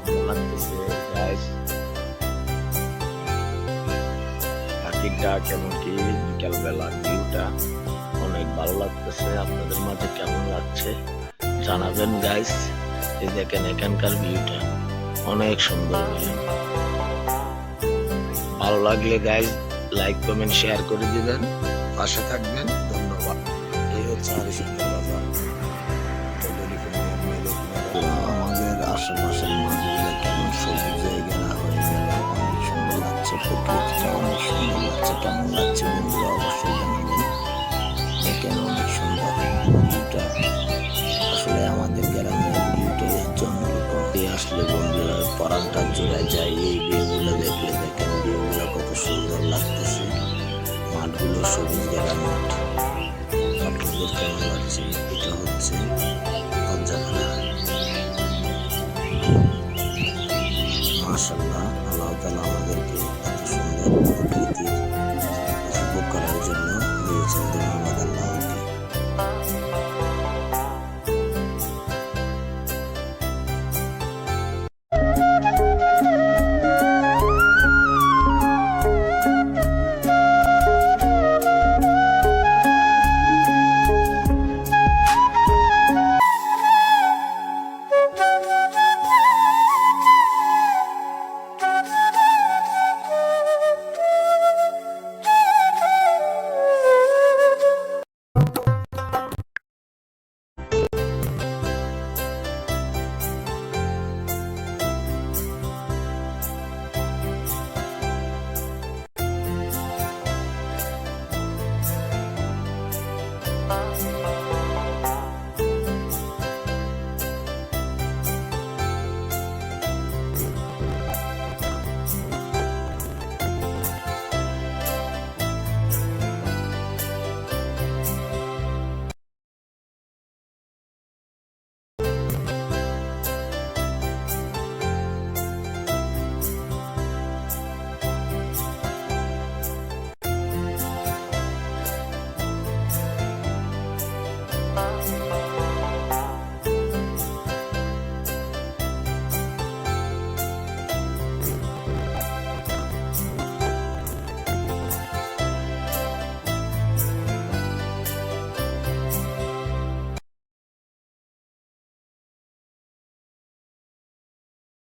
ভালো লাগতেছে গাইস। পাখির ডাক এমনকি বিকালবেলার ভিউটা অনেক ভালো লাগতেছে। আপনাদের মাঝে কেমন লাগছে জানাবেন গাইস। এই দেখেন এখানকার ভিউটা অনেক সুন্দর ভিউ। ভালো লাগলে গাইস লাইক কমেন্ট শেয়ার করে দিবেন, পাশে থাকবেন। ধন্যবাদ। এই হচ্ছে হরিশঙ্কর বাজার। আমাদের আশেপাশের মাঠগুলো কেমন সবুজে ঘেরা হয়ে গেল, অনেক সুন্দর লাগছে। প্রকৃতিটা অনেক সুন্দর লাগছে। কেমন লাগছে বন্ধুরা অবশ্যই জানাবেন। দেখেন অনেক সুন্দর ভিউটা। আসলে আমাদের গ্রামের ভিউটা অন্যরকম। আসলে বন্ধুরা পরানটা জোড়া যায় এই ভিউগুলো দেখলে। দেখেন ভিউগুলো কত সুন্দর লাগতেছে। মাঠগুলো সবুজ ঘেরা মাঠ। আপনাদের কেমন লাগছে? এটা হচ্ছে লজ্জাখানা।